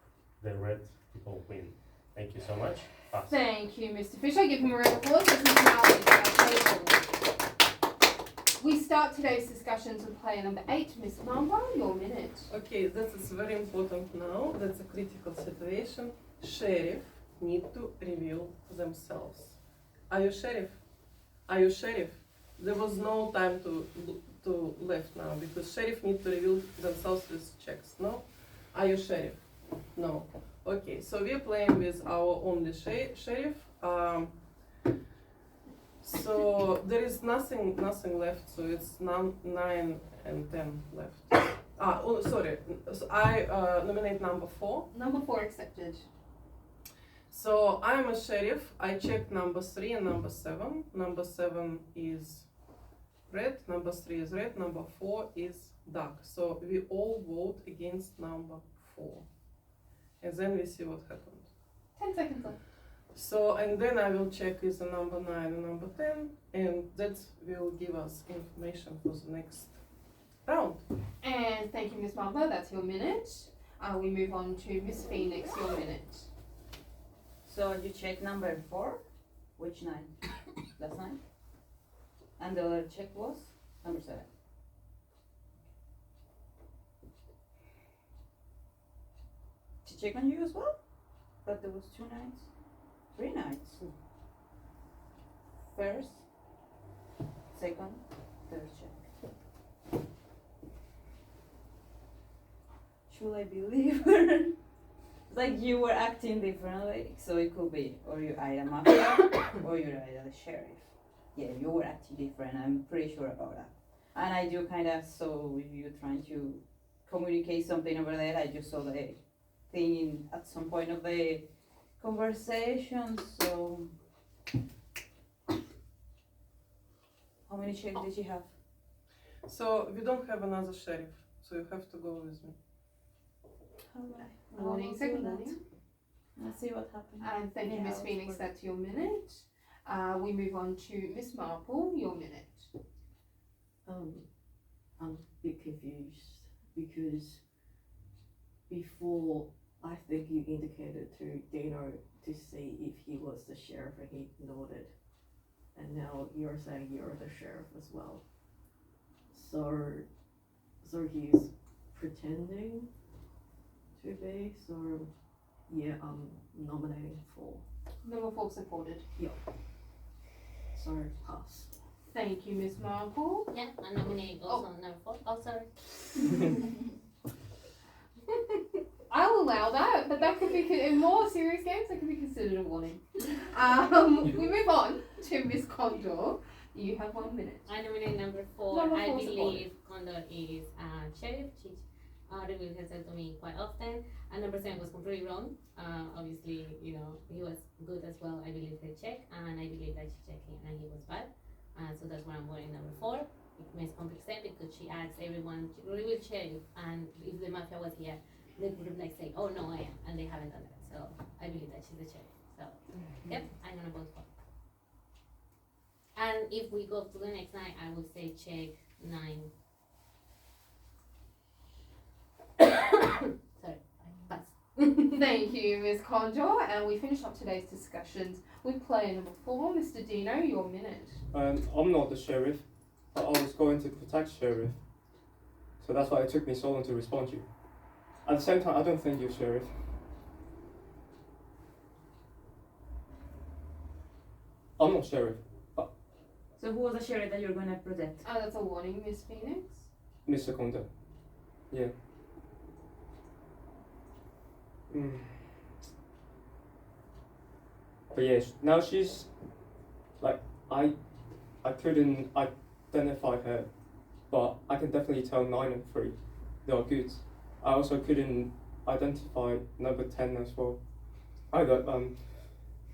Speaker 8: the red people win. Thank you so much. Pass.
Speaker 1: Thank you, Mr. Fisher. Give him a round of applause. This is now at our table. We start today's discussions with player number 8, Miss Mamba. Your minute.
Speaker 9: Okay, that is very important now. That's a critical situation. Sheriff need to reveal themselves. Are you sheriff? Are you sheriff? There was no time to left now because sheriff need to reveal themselves with checks. No? Are you sheriff? No. Okay, so we're playing with our only sheriff. So there is nothing left. So it's 9 and 10 left. Sorry. So I nominate number 4.
Speaker 1: Number 4 accepted.
Speaker 9: So I'm a sheriff. I checked number 3 and number 7. Number 7 is red. Number 3 is red. Number 4 is dark. So we all vote against number 4, and then we see what happens.
Speaker 1: 10 seconds left.
Speaker 9: So, and then I will check with the number 9 and number 10, and that will give us information for the next round.
Speaker 1: And thank you, Miss Marble. That's your minute. We move on to Miss Phoenix. Your minute.
Speaker 12: So you check number 4, which 9? That's 9. And the other check was number 7. To check on you as well? But there was 2 nights, 3 nights. First, second, third check. Should I believe her? Like you were acting differently, so it could be, or you're either mafia, or you're either the sheriff. Yeah, you were acting different, I'm pretty sure about that. And I do kind of saw you trying to communicate something over there. I just saw the thing at some point of the conversation, so... How many checks did you have?
Speaker 9: So we don't have another sheriff, so you have to go with me.
Speaker 12: Alright.
Speaker 1: Warning, second warning.
Speaker 12: Let's see what happens.
Speaker 1: And thank you,
Speaker 12: Yeah,
Speaker 1: Miss
Speaker 12: of
Speaker 1: Phoenix.
Speaker 12: course.
Speaker 1: That's your minute. We move on to Miss Marple. Your minute.
Speaker 10: I'm a bit confused because before I think you indicated to Dino to see if he was the sheriff and he nodded. And now you're saying you're the sheriff as well. So he's pretending to be, so yeah, I'm nominating 4.
Speaker 1: Number 4 supported.
Speaker 10: So pass.
Speaker 1: Thank you, Miss Marple.
Speaker 11: Yeah, I nominate also number 4. Oh, sorry.
Speaker 1: I'll allow that, but that could be, in more serious games, that could be considered a warning. We move on to Miss Condor. You have 1 minute.
Speaker 11: I nominate number 4.
Speaker 1: Number
Speaker 11: I
Speaker 1: 4
Speaker 11: believe Condor is sheriff. She revealed herself to me quite often. And number 7 was completely wrong. Obviously, you know, he was good as well. I believe her check, and I believe that she checked him and he was bad. So that's why I'm voting number 4. It makes complete sense because she asks everyone to reveal sheriff, and if the mafia was here, they would have like say, oh no, I am, and they haven't done that. So I believe that she's the sheriff. So yep, I'm gonna vote for. And if we go to the next night, I would say check 9. Sorry, pass.
Speaker 1: Thank you, Ms. Condor. And we finish up today's discussions with player number 4, Mr. Dino. Your minute.
Speaker 5: I'm not the sheriff, but I was going to protect sheriff. So that's why it took me so long to respond to you. At the same time, I don't think you're sheriff. I'm not sheriff.
Speaker 12: So who was the sheriff that you're going to protect?
Speaker 1: That's a warning, Miss Phoenix.
Speaker 5: Mr. Condor. Yeah. But yes, now she's like I couldn't identify her, but I can definitely tell 9 and 3. They are good. I also couldn't identify number 10 as well. Either.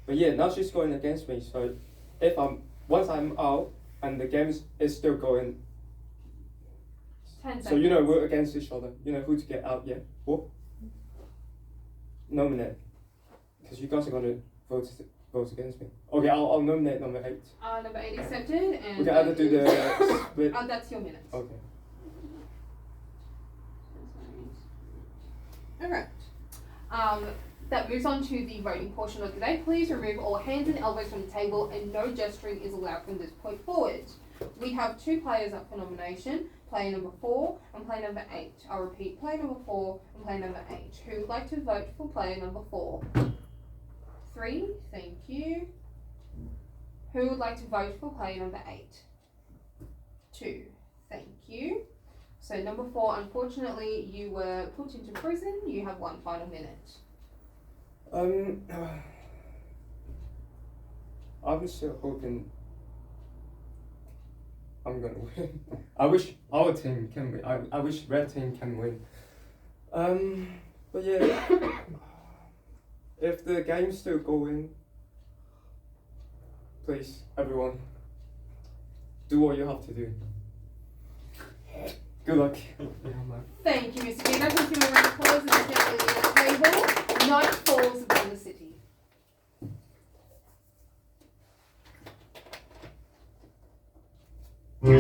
Speaker 5: But yeah, now she's going against me. So if once I'm out and the game is still going.
Speaker 1: 10 seconds.
Speaker 5: So you know we're against each other. You know who to get out. Yeah. What? Nominate. Because you guys are gonna vote against me. Okay, I'll nominate number 8.
Speaker 1: Number 8 accepted, and
Speaker 5: We can either do the split.
Speaker 1: that's your minute.
Speaker 5: Okay.
Speaker 1: Alright. That moves on to the voting portion of the day. Please remove all hands and elbows from the table, and no gesturing is allowed from this point forward. We have 2 players up for nomination, player number 4 and player number 8. I'll repeat, player number 4 and player number 8. Who would like to vote for player number 4? 3, thank you. Who would like to vote for player number 8? 2, thank you. So number 4, unfortunately, you were put into prison. You have 1 final minute.
Speaker 5: I'm still hoping I'm gonna win. I wish our team can win. I wish red team can win. But yeah, if the game's still going, please, everyone, do what you have to do. Good luck.
Speaker 1: Thank you, Mr. Bean. I can give a round of applause and a table. Night falls upon the city. The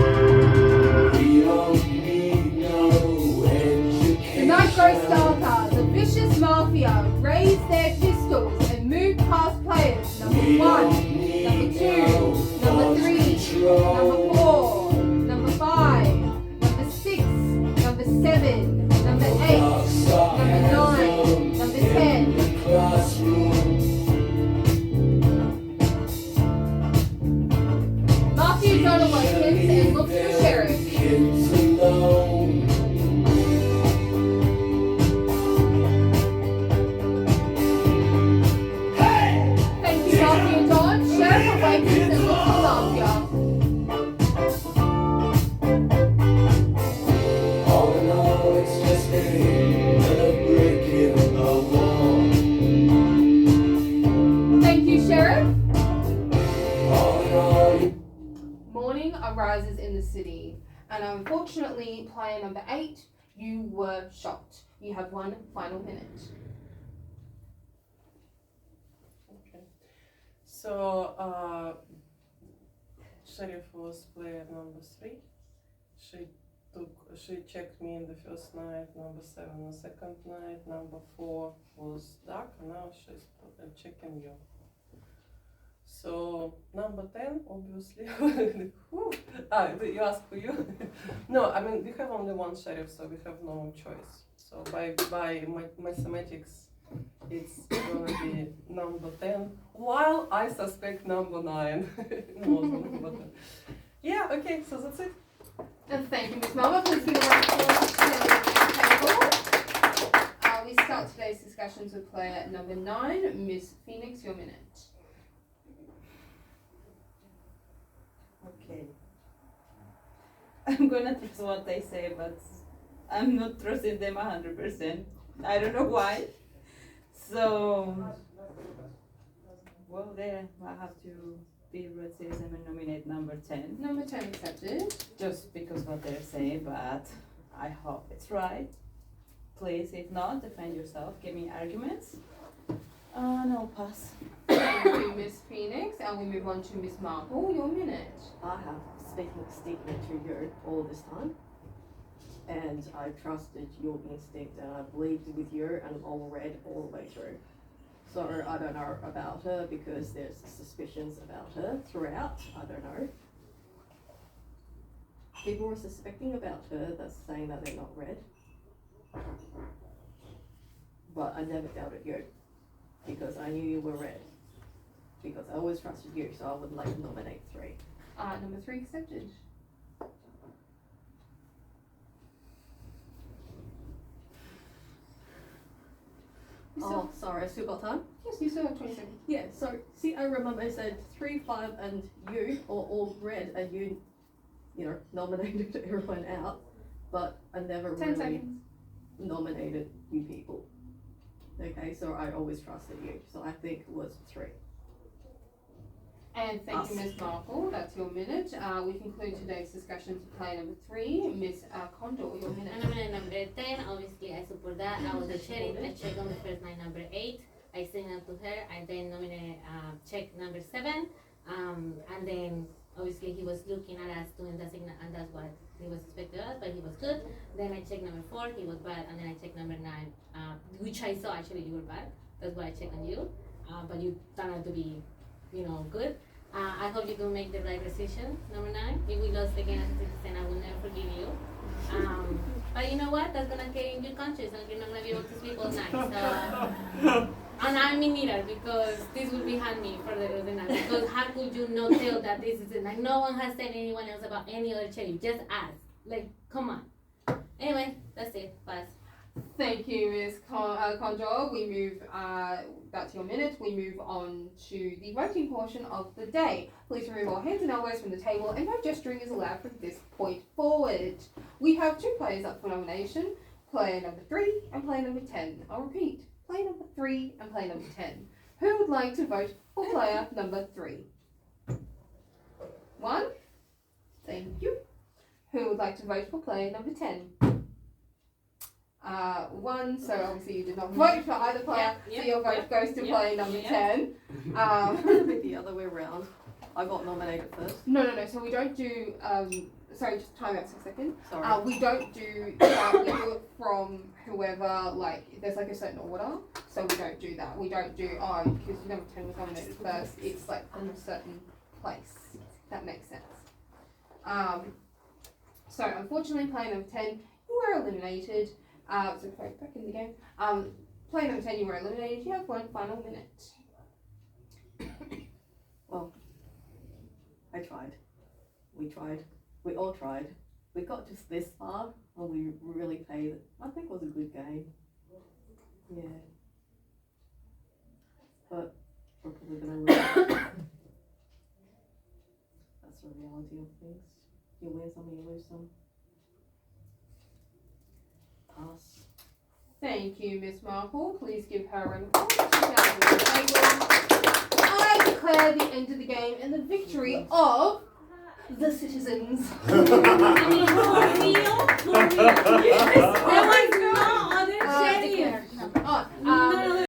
Speaker 1: night grows darker. The vicious mafia raise their pistols and move past players. Number 1, number 2, number 3, number 4, number 5, number 6, number 7, number 8, number 9, number 10. Matthew John awakens and looks for sheriff. Thank you, Matthew John. Sheriff awakens and looks for Mafia.
Speaker 13: All in all, it's just another brick in the wall.
Speaker 1: Thank you, Sheriff.
Speaker 13: All in all,
Speaker 1: Morning arises in the city, and unfortunately, player number 8, you were shot. You have 1 final minute.
Speaker 9: Okay. So, Sheriff was player number 3. She checked me in the first night, number 7 the second night, number 4 was Doug, and now she's checking you. So, number 10, obviously. You ask for you? No, I mean, we have only 1 sheriff, so we have no choice. So, by mathematics, it's gonna be number 10, while I suspect number 9 more than number 10. Yeah, okay, so that's it.
Speaker 1: And thank you, Ms. Mama. Please give a round of applause to the table. We start today's discussions with player number 9, Miss Phoenix, your minute.
Speaker 12: Okay. I'm gonna trust what they say, but I'm not trusting them 100%. I don't know why. So, well, there I have to be red citizen and nominate number 10.
Speaker 1: Number 10 accepted.
Speaker 12: Just because what they're saying, but I hope it's right. Please, if not, defend yourself. Give me arguments. No, pass.
Speaker 1: Thank you, Miss Phoenix. And we move on to Miss Marple, your minute.
Speaker 10: I have sticking to you all this time, and I trusted your instinct, and I believed with you, and all red all the way through. So I don't know about her because there's suspicions about her throughout. I don't know. People were suspecting about her. That's saying that they're not red. But I never doubted you because I knew you were red. Because I always trusted you, so I would like to nominate 3.
Speaker 1: Number 3 accepted.
Speaker 10: Oh, sorry, I still got time?
Speaker 1: Yes, you still have 20 seconds.
Speaker 10: Yeah, so, see, I remember I said 3, 5, and you, or all red, and you know, nominated everyone out, but I never
Speaker 1: 10
Speaker 10: really
Speaker 1: seconds.
Speaker 10: nominated you people. Okay, so I always trusted you, so I think it was 3.
Speaker 1: And thank you, Miss Marple. That's your minute. We conclude today's discussion to player number 3, Miss Condor, your minute.
Speaker 11: And nominate number 10. Obviously, I support that. I was a sheriff. I checked on the first night number 8. I signaled to her. I then nominated check number 7. And then obviously he was looking at us doing the signal, and that's what he was expecting us. But he was good. Then I checked number 4. He was bad, and then I checked number 9, which I saw actually you were bad. That's why I checked on you. But you turned out to be, good. I hope you can make the right decision, number 9. If we lost again as a citizen, I will never forgive you. But you know what? That's gonna get in your conscience, and you're not gonna be able to sleep all night. So, and I mean neither, because this will behind me for the rest of the night. Because how could you not tell that this is it? Like, no one has said anyone else about any other sheriff, just us. Like, come on. Anyway, that's it. Pass.
Speaker 1: Thank you, Ms. Condor. We move, that's your minute. We move on to the voting portion of the day. Please remove all hands and elbows from the table and no gesturing is allowed from this point forward. We have 2 players up for nomination, player number 3 and player number 10. I'll repeat, player number 3 and player number 10. Who would like to vote for player number 3? 1. Thank you. Who would like to vote for player number 10? 1, so obviously you did not vote for either player, so your vote goes to player number 10.
Speaker 10: It'll be the other way around. I got nominated first.
Speaker 1: No, so we don't do, sorry, just time out for a second.
Speaker 10: Sorry.
Speaker 1: We don't do that, we do it from whoever, like, there's like a certain order, so we don't do that. We don't do, because number 10 was nominated first, it's like from a certain place. That makes sense. So unfortunately, player number 10, you were eliminated. So back in the game. Player number 10, you were eliminated. You have 1 final minute.
Speaker 10: Well, I tried. We tried. We all tried. We got just this far, and we really played. I think it was a good game. Yeah. But we're probably gonna lose. That's the reality of things. You win some, you lose some. Pass.
Speaker 1: Thank you, Miss Marple. Please give her a round of applause. I declare the end of the game and the victory of the citizens.
Speaker 6: Yes.